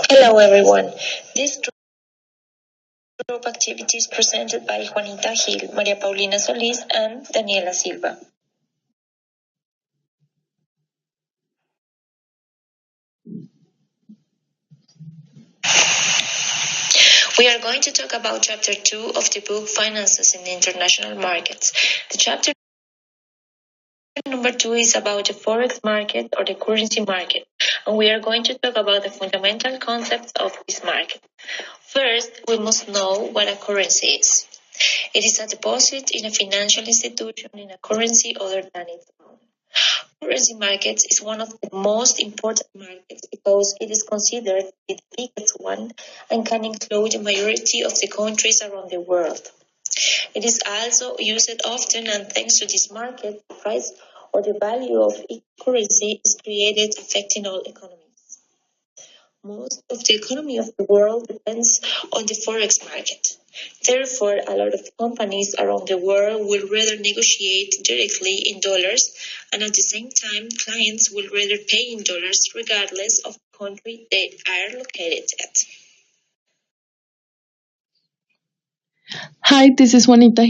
Hello everyone. This group activity is presented by Juanita, Maria Paulina Solis, and Daniela Silva. We are going to talk about chapter 2 of the book Finances in the International Markets. The chapter number 2 is about the forex market or the currency market, and we are going to talk about the fundamental concepts of this market. First, we must know what a currency is. It is a deposit in a financial institution in a currency other than its own. Currency markets is one of the most important markets because it is considered the biggest one and can include the majority of the countries around the world. It is also used often, and thanks to this market, the price or the value of each currency is created, affecting all economies. Most of the economy of the world depends on the forex market. Therefore, a lot of companies around the world will rather negotiate directly in dollars, and at the same time, clients will rather pay in dollars regardless of the country they are located at. Hi, this is Juanita,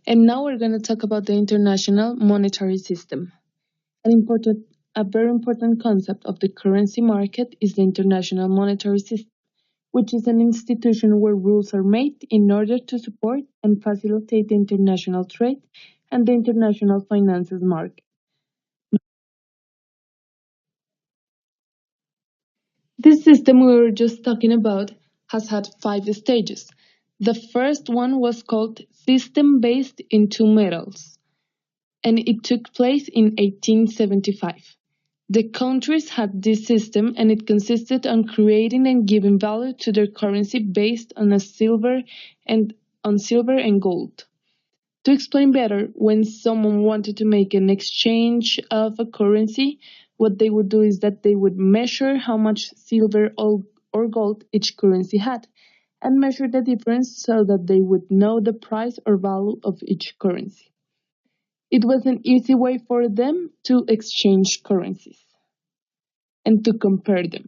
and now we're going to talk about the international monetary system. A very important concept of the currency market is the international monetary system, which is an institution where rules are made in order to support and facilitate the international trade and the international finances market. This system we were just talking about has had 5 stages. The first one was called System Based in Two Metals, and it took place in 1875. The countries had this system, and it consisted on creating and giving value to their currency based on silver and gold. To explain better, when someone wanted to make an exchange of a currency, what they would do is that they would measure how much silver or gold each currency had, and measure the difference so that they would know the price or value of each currency. It was an easy way for them to exchange currencies and to compare them.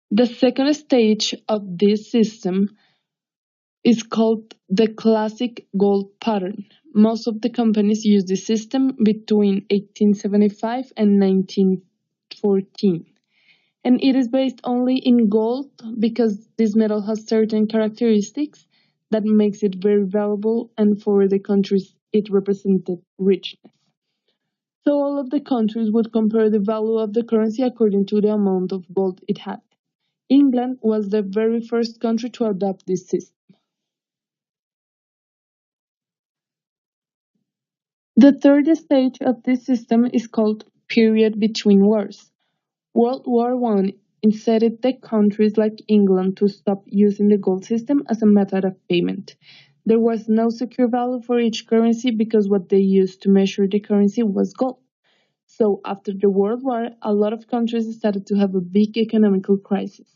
The second stage of this system is called the classic gold pattern. Most of the companies use this system between 1875 and 1914. And it is based only in gold because this metal has certain characteristics that makes it very valuable, and for the countries it represented richness. So all of the countries would compare the value of the currency according to the amount of gold it had. England was the very first country to adopt this system. The third stage of this system is called period between wars. World War I incited the countries like England to stop using the gold system as a method of payment. There was no secure value for each currency because what they used to measure the currency was gold. So after the World War, a lot of countries started to have a big economical crisis.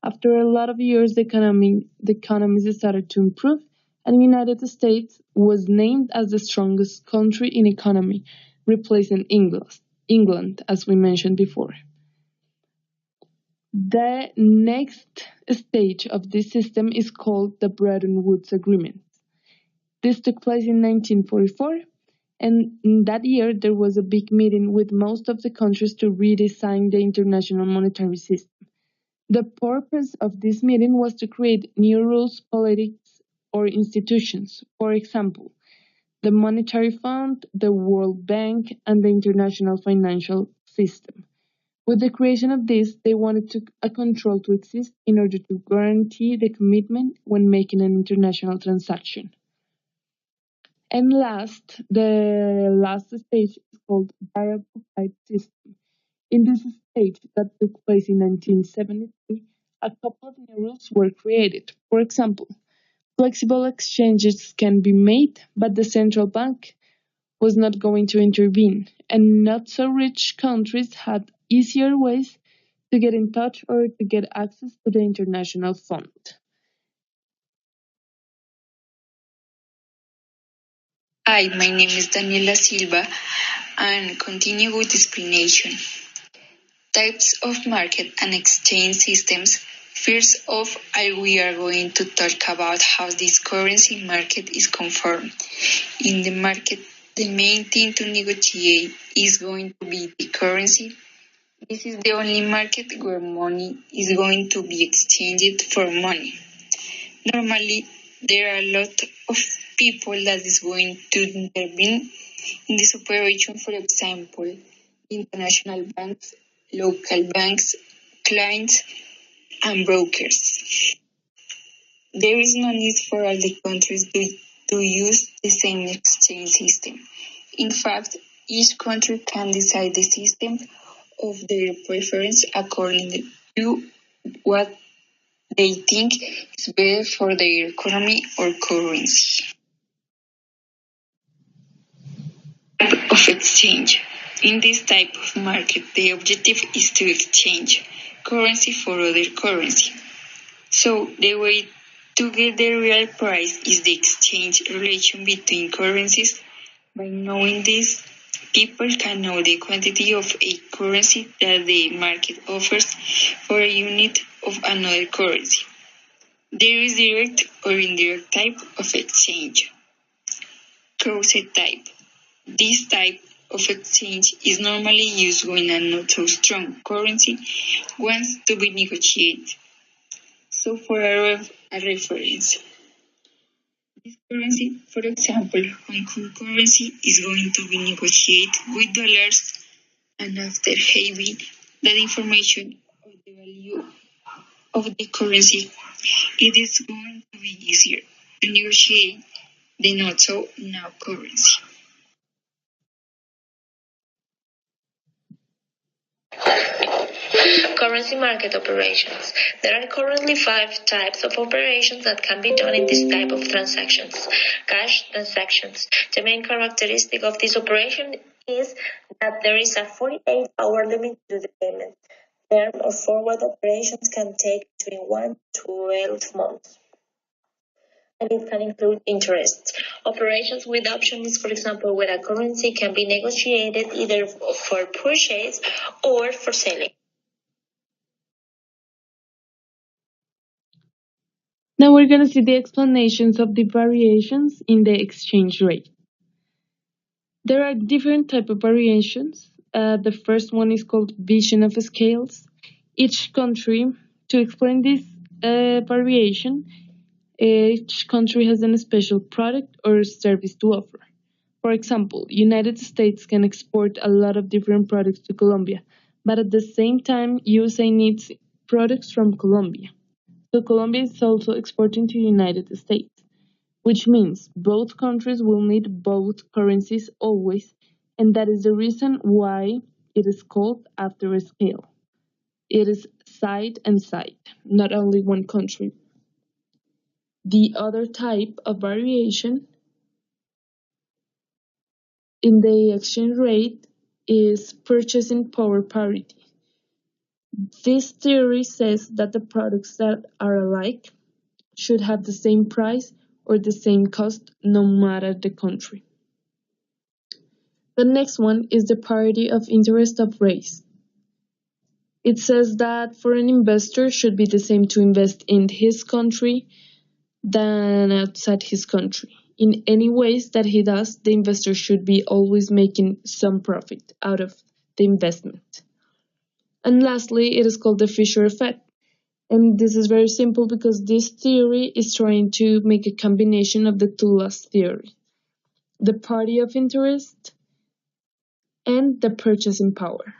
After a lot of years, the economies started to improve, and the United States was named as the strongest country in economy, replacing England, as we mentioned before. The next stage of this system is called the Bretton Woods Agreement. This took place in 1944, and in that year there was a big meeting with most of the countries to redesign the international monetary system. The purpose of this meeting was to create new rules, politics, or institutions. For example, the Monetary Fund, the World Bank, and the International Financial System. With the creation of this, they wanted a control to exist in order to guarantee the commitment when making an international transaction. And the last stage is called variable type system. In this stage that took place in 1973, a couple of new rules were created. For example, flexible exchanges can be made, but the central bank was not going to intervene, and not so rich countries had easier ways to get in touch or to get access to the international fund. Hi, my name is Daniela Silva, and continue with the explanation. Types of market and exchange systems. First off, we are going to talk about how this currency market is conformed. In the market, the main thing to negotiate is going to be the currency. This is the only market where money is going to be exchanged for money. Normally, there are a lot of people that is going to intervene in this operation, for example, international banks, local banks, clients, and brokers. There is no need for all the countries to use the same exchange system. In fact, each country can decide the system of their preference according to what they think is better for their economy or currency. Type of exchange. In this type of market, the objective is to exchange currency for other currency. So the way to get the real price is the exchange relation between currencies. By knowing this, people can know the quantity of a currency that the market offers for a unit of another currency. There is direct or indirect type of exchange. Crossed type. This type of exchange is normally used when a not so strong currency wants to be negotiated. So for a reference, this currency, for example, Hong Kong currency is going to be negotiated with dollars, and after having that information of the value of the currency, it is going to be easier to negotiate the not so now currency. Currency market operations. There are currently 5 types of operations that can be done in this type of transactions. Cash transactions. The main characteristic of this operation is that there is a 48-hour limit to the payment. Term or forward operations can take between 1 to 12 months. And it can include interest. Operations with options, for example, where a currency can be negotiated either for purchase or for selling. Now we're going to see the explanations of the variations in the exchange rate. There are different type of variations. The first one is called vision of scales. Each country, to explain this variation, each country has a special product or service to offer. For example, United States can export a lot of different products to Colombia, but at the same time, USA needs products from Colombia. So Colombia is also exporting to United States, which means both countries will need both currencies always, and that is the reason why it is called after a scale. It is side and side, not only one country. The other type of variation in the exchange rate is purchasing power parity. This theory says that the products that are alike should have the same price or the same cost no matter the country. The next one is the parity of interest of rates. It says that for an investor should be the same to invest in his country than outside his country. In any ways that he does, the investor should be always making some profit out of the investment. And lastly, it is called the Fisher effect. And this is very simple because this theory is trying to make a combination of the two last theory. The parity of interest and the purchasing power.